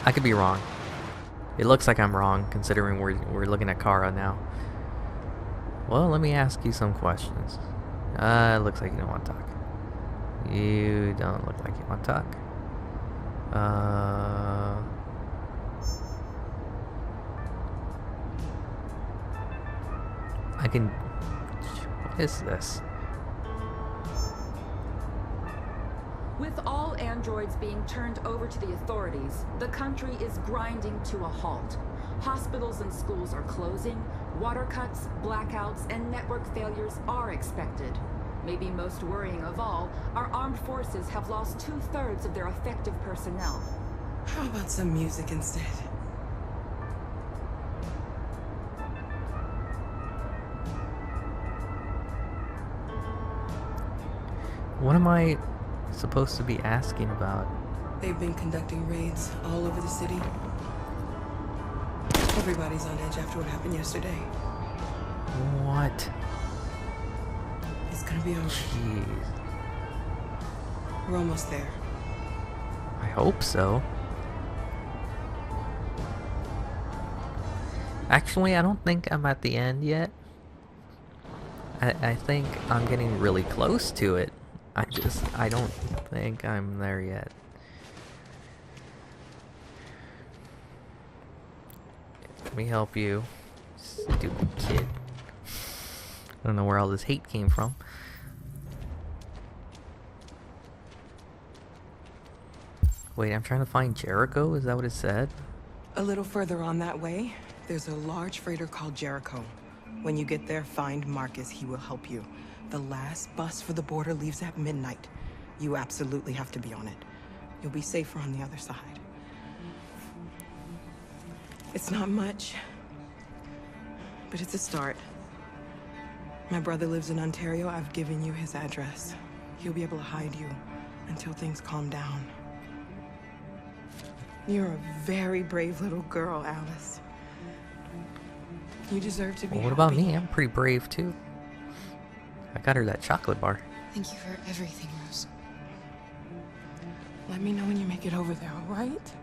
I could be wrong. It looks like I'm wrong, considering we're looking at Kara now. Well, let me ask you some questions. It looks like you don't want to talk. You don't look like you want to talk. I can... What is this? With all androids being turned over to the authorities, the country is grinding to a halt. Hospitals and schools are closing, water cuts, blackouts, and network failures are expected. Maybe most worrying of all, our armed forces have lost 2/3 of their effective personnel. How about some music instead? What am I supposed to be asking about? They've been conducting raids all over the city. Everybody's on edge after what happened yesterday. What? It's gonna be over. Jeez. We're almost there. I hope so. Actually, I don't think I'm at the end yet. I think I'm getting really close to it. I don't think I'm there yet. Let me help you, stupid kid. I don't know where all this hate came from. Wait, I'm trying to find Jericho? Is that what it said? A little further on that way, there's a large freighter called Jericho. When you get there, find Marcus. He will help you. The last bus for the border leaves at midnight. You absolutely have to be on it. You'll be safer on the other side. It's not much, but it's a start. My brother lives in Ontario. I've given you his address. He'll be able to hide you until things calm down. You're a very brave little girl, Alice. You deserve to be Well, what about happy. me? I'm pretty brave too. I got her that chocolate bar. Thank you for everything, Rose. Let me know when you make it over there, all right?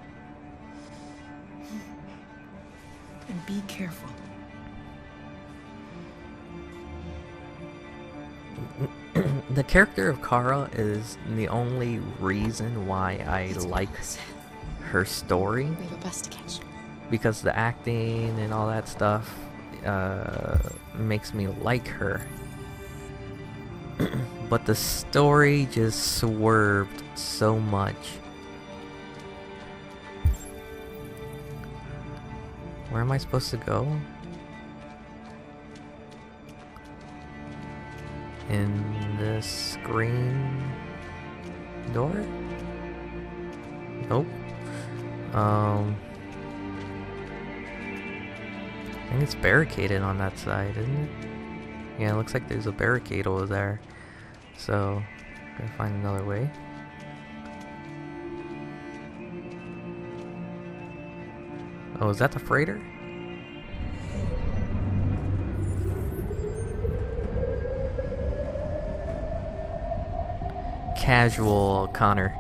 And be careful. The character of Kara is the only reason why I like her story, We have a bus to catch. because the acting and all that stuff makes me like her. But the story just swerved so much. Where am I supposed to go? In the screen door? Nope. I think it's barricaded on that side, isn't it? Yeah, it looks like there's a barricade over there. So, gotta find another way. Oh, is that the freighter? Casual Connor.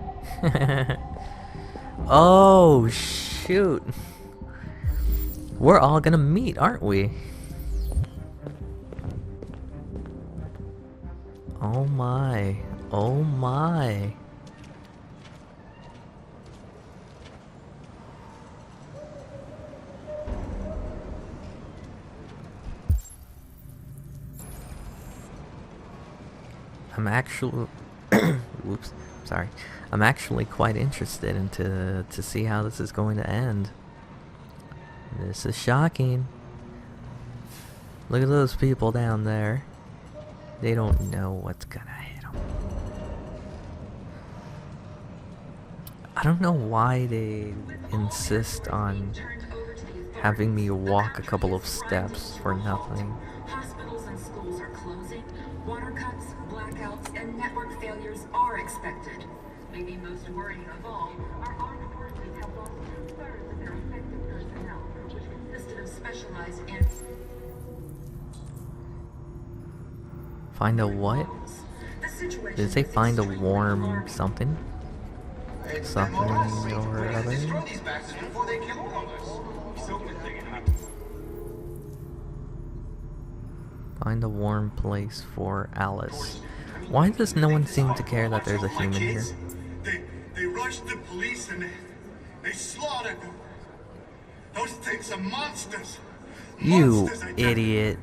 Oh, shoot. We're all gonna meet, aren't we? Oh my. Oh my. I'm actually whoops, sorry. I'm actually quite interested to see how this is going to end. This is shocking. Look at those people down there. They don't know what's gonna hit them. I don't know why they insist on having me walk a couple of steps for nothing. Hospitals and schools are closing, water cuts, blackouts, and network failures are expected. Maybe most worrying of all, our armed forces have lost 2/3 of their effective personnel, which consisted of specialized and Find a what? The situation Did it say is find a extremely warm alarming. something? something or other. these bastards before they kill all of us. So good thing. Find a warm place for Alice. Why does no one seem to care that there's a human here? They rushed the police and they slaughtered them. Those things are monsters. You idiot.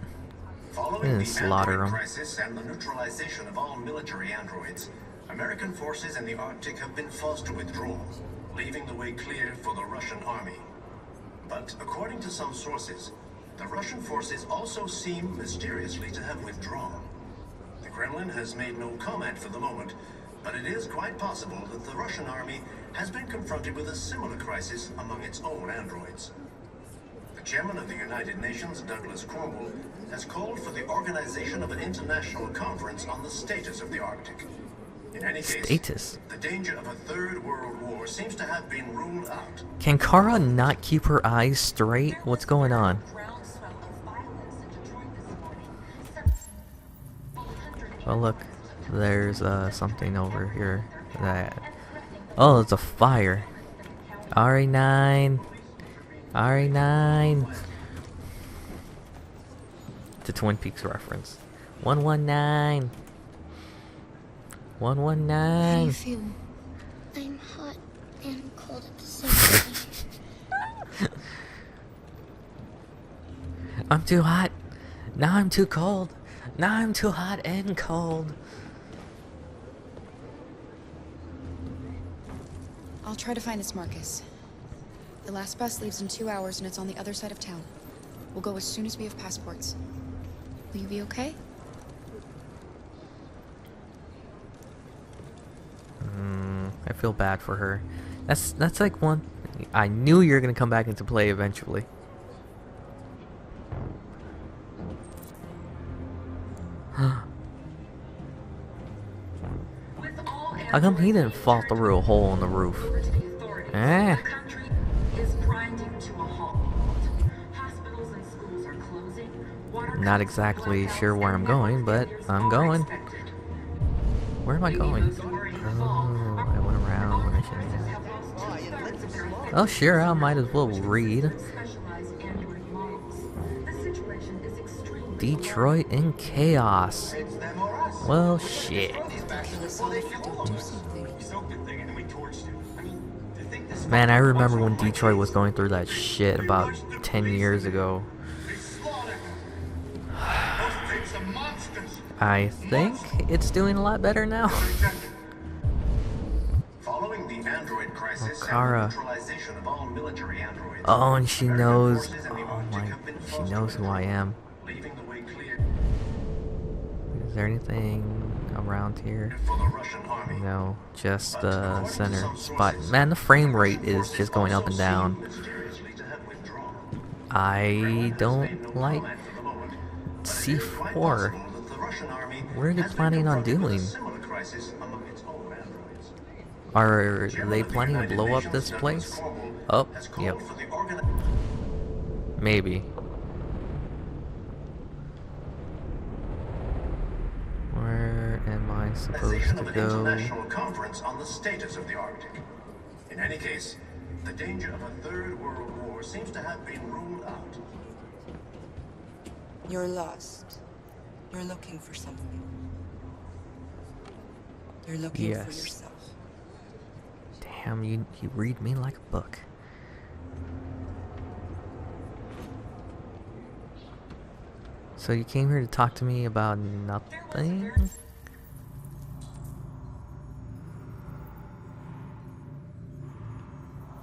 Following the Slaughter android 'em. crisis and the neutralization of all military androids, American forces in the Arctic have been forced to withdraw, leaving the way clear for the Russian army. But according to some sources, the Russian forces also seem mysteriously to have withdrawn. The Kremlin has made no comment for the moment, but it is quite possible that the Russian army has been confronted with a similar crisis among its own androids. The chairman of the United Nations, Douglas Cornwall, has called for the organization of an international conference on the status of the Arctic. In any case, Status? the danger of a third world war seems to have been ruled out. Can Kara not keep her eyes straight? What's going on? Oh look, there's something over here that... Oh, it's a fire. RE9. RE9. It's a Twin Peaks reference. 119. How do 119. you feel? I'm hot and cold at the same time. I'm too hot. Now I'm too cold. Now I'm too hot and cold. I'll try to find this Marcus. The last bus leaves in 2 hours and it's on the other side of town. We'll go as soon as we have passports. Will you be okay? I feel bad for her. That's like one. I knew you were gonna come back into play eventually. How come he didn't fall through a hole in the roof? Eh? The country is grinding to a halt. Hospitals and schools are closing. Water Not cuts, exactly blackouts, sure where and I'm going, network but failures I'm are going. expected. Where am I We need going? those worries Oh, resolved. I went around when I shouldn't Enterprises have. have lost 2/3 of their Oh, sure, I might as well read. specialized Android models. The situation is extremely Detroit in chaos. It's them or us. Well, shit. These bastards before they kill all of us. So good thing, and we torched it. I mean, to think this Man, I remember when bunch of Detroit was kids, going through that shit about 10 years ago. they slaughtered them. Those things are monsters. I think it's doing a lot better now. Following the android crisis Oh, Kara. and the neutralization of all military androids, Oh, and she American knows. forces in the Oh Arctic my. have been She forced to knows who I withdraw, am. leaving the way clear Is there anything around here? for the Russian army. No, just But the according to center some spot. sources, Man, the frame rate Russian is forces just going up also and down. seem mysteriously to have withdrawn. I Kremlin has made don't no like comment for the moment, but it is quite C4. possible that the Russian army What are they has been planning on confronted with a doing? similar crisis among its own androids. Are Chairman they of the planning to United blow up Nations, this Douglas place? Cornwall, Oh, has called yep. for the Maybe. Where am I supposed organization to of an go? international conference on the status of the Arctic. In any case, the danger of a third world war seems to have been ruled out. You're lost. You're looking for something. You're looking for Yes. yourself. Damn, you read me like a book. So you came here to talk to me about nothing?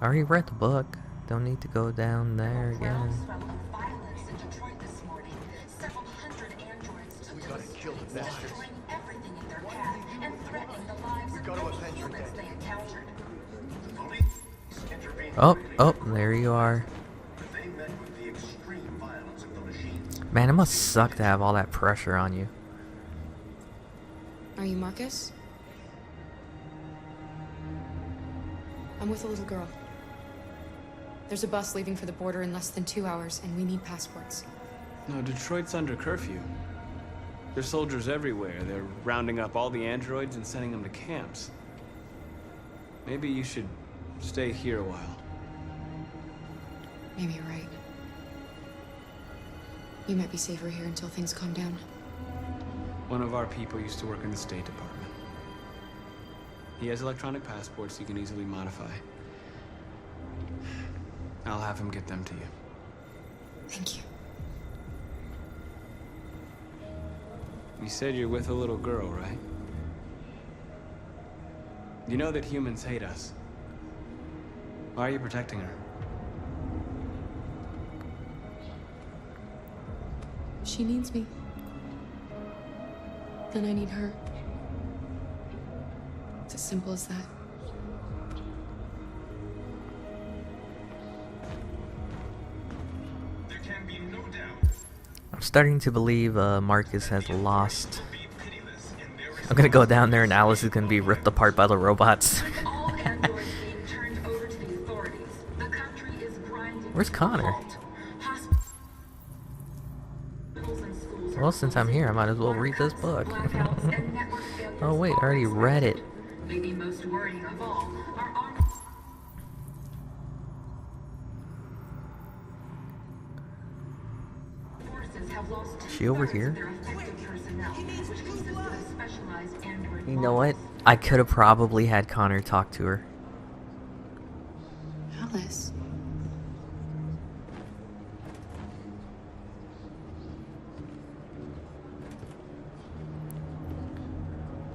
I already read the book. Don't need to go down there again. groundswell of violence in Detroit this morning. Several hundred androids took to the streets, destroying everything in their path and threatening the lives of any humans they encountered. The police intervened Oh, quickly, oh, there you are. but they met with the extreme violence of the machines. Man, it must suck to have all that pressure on you. Are you Marcus? I'm with a little girl. There's a bus leaving for the border in less than 2 hours, and we need passports. No, Detroit's under curfew. There's soldiers everywhere. They're rounding up all the androids and sending them to camps. Maybe you should stay here a while. Maybe you're right. You might be safer here until things calm down. One of our people used to work in the State Department. He has electronic passports he can easily modify. I'll have him get them to you. Thank you. You said you're with a little girl, right? You know that humans hate us. Why are you protecting her? She needs me. And I need her. It's as simple as that. There can be no doubt. I'm starting to believe Marcus has lost. Be pitiless in their I'm gonna go down there and Alice is gonna be ripped apart by the robots. With all androids being turned over to the authorities, the country is grinding Where's to a Connor? halt. Hospitals and schools are Well, since I'm here, I might as well read this book. blackouts, and network failures Oh wait, I are already read it. Maybe most worrying of all, our armed forces have lost She over two-thirds here? of their effective personnel, which consists of specialized android You know what? forces. I could have probably had Connor talk to her. Alice.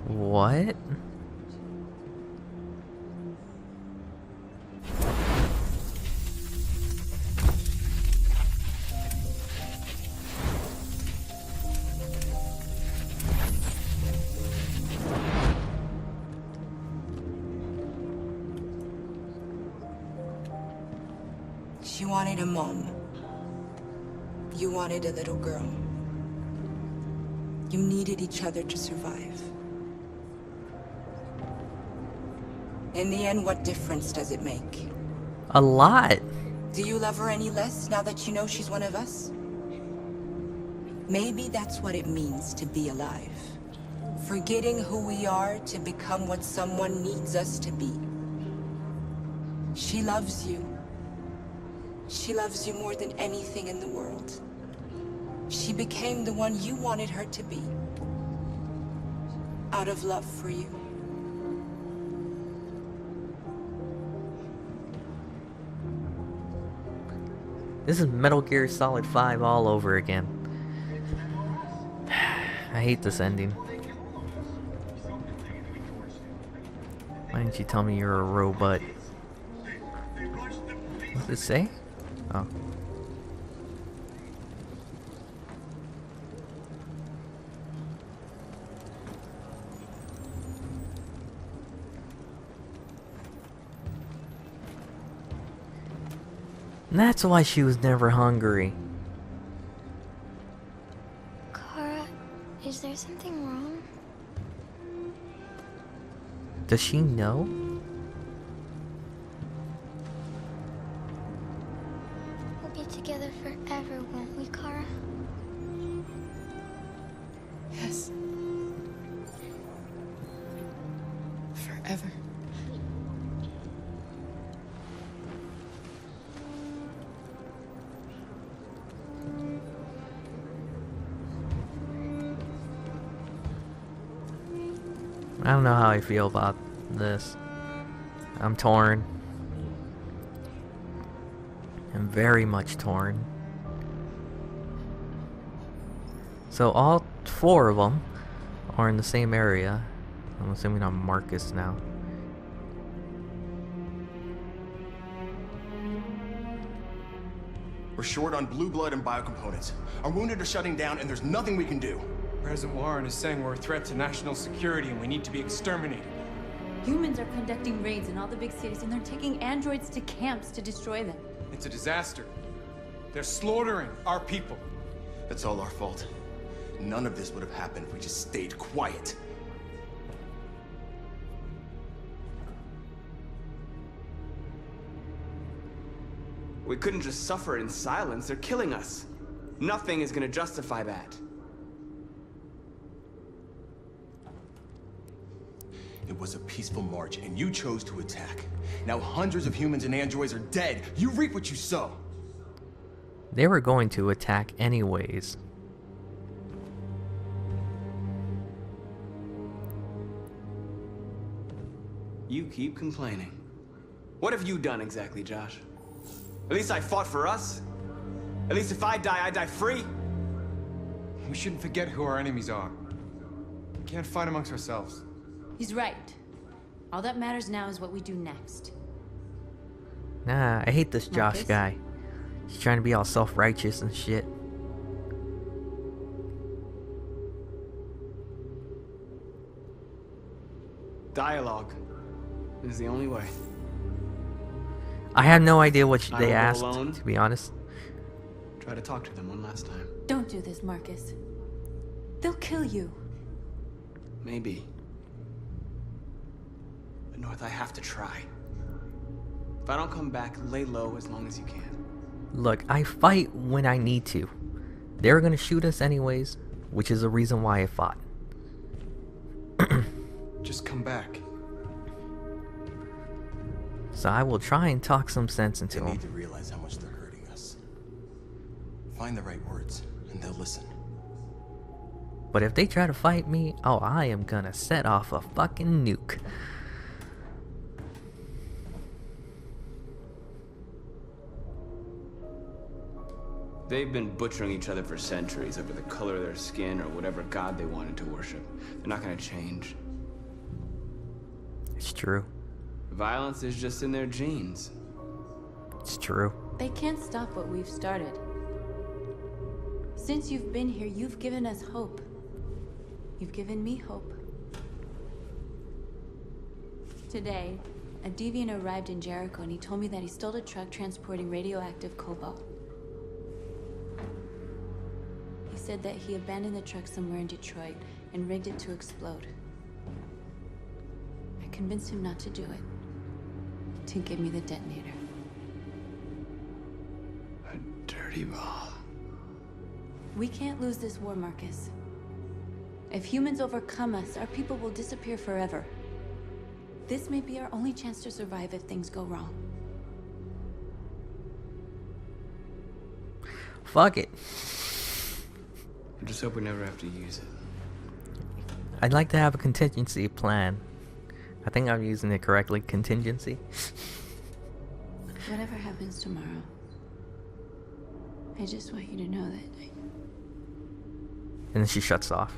What? She wanted a mom. You wanted a little girl. You needed each other to survive. In the end, what difference does it make? A lot. Do you love her any less now that you know she's one of us? Maybe that's what it means to be alive. Forgetting who we are to become what someone needs us to be. She loves you. She loves you more than anything in the world. She became the one you wanted her to be. Out of love for you. This is Metal Gear Solid 5 all over again. I hate this ending. Why didn't you tell me you're a robot? What does it say? Oh. And that's why she was never hungry. Kara, is there something wrong? Does she know? We'll be together forever, won't we, Kara? Yes. Forever. I don't know how I feel about this. I'm torn. I'm very much torn. So all four of them are in the same area. I'm assuming I'm Marcus now. We're short on blue blood and biocomponents. Our wounded are shutting down, and there's nothing we can do. President Warren is saying we're a threat to national security and we need to be exterminated. Humans are conducting raids in all the big cities, and they're taking androids to camps to destroy them. It's a disaster. They're slaughtering our people. That's all our fault. None of this would have happened if we just stayed quiet. We couldn't just suffer in silence. They're killing us. Nothing is gonna justify that. It It was a peaceful march, and you chose to attack. Now hundreds of humans and androids are dead. You reap what you sow. They were going to attack anyways. You keep complaining. What have you done exactly, Josh? At least I fought for us. At least if I die free. We shouldn't forget who our enemies are. We can't fight amongst ourselves. He's right. All that matters now is what we do next. Nah, I hate this Josh Marcus? guy. He's trying to be all self-righteous and shit. Dialogue is the only way. I have no idea what I they will go asked, alone. to be honest. Try to talk to them one last time. Don't do this, Marcus. They'll kill you. Maybe. But North, I have to try. If I don't come back, lay low as long as you can. Look, I fight when I need to. They were gonna shoot us anyways, which is the reason why I fought. Just come back. So I will try and talk some sense into They them. need to realize how much they're hurting us. Find the right words, and they'll listen. But if they try to fight me, oh, I am gonna set off a fucking nuke. They've been butchering each other for centuries over the color of their skin or whatever god they wanted to worship. They're not gonna change. It's true. Violence is just in their genes. It's true. They can't stop what we've started. Since you've been here, you've given us hope. You've given me hope. Today, a deviant arrived in Jericho and he told me that he stole a truck transporting radioactive cobalt. He said that he abandoned the truck somewhere in Detroit and rigged it to explode. I convinced him not to do it, to give me the detonator. A dirty ball. We can't lose this war, Marcus. If humans overcome us, our people will disappear forever. This may be our only chance to survive if things go wrong. Fuck it. I just hope we never have to use it. I'd like to have a contingency plan. I think I'm using it correctly. Contingency. Whatever happens tomorrow, I just want you to know that And then she shuts off.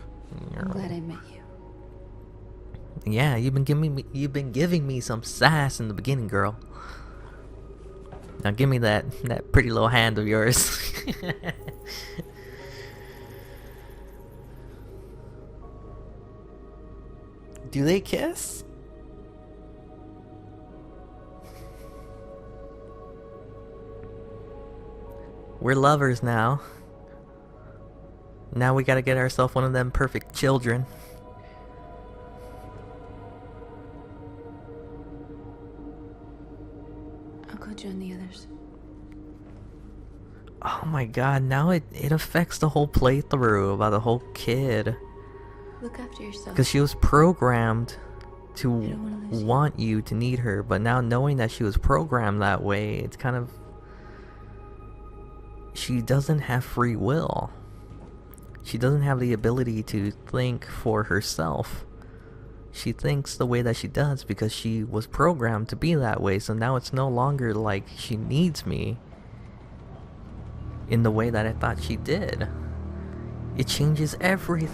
I'm glad I met you. Yeah, you've been giving me some sass in the beginning, girl. Now give me that pretty little hand of yours. Do they kiss? We're lovers now. Now we gotta get ourselves one of them perfect children. I'll go join the others. Oh my god, now it affects the whole playthrough about the whole kid. Look after yourself. Because she was programmed to I don't wanna lose you. want you to need her, but now knowing that she was programmed that way, it's kind of... She doesn't have free will. She doesn't have the ability to think for herself. She thinks the way that she does because she was programmed to be that way, so now it's no longer like she needs me in the way that I thought she did. It changes everything.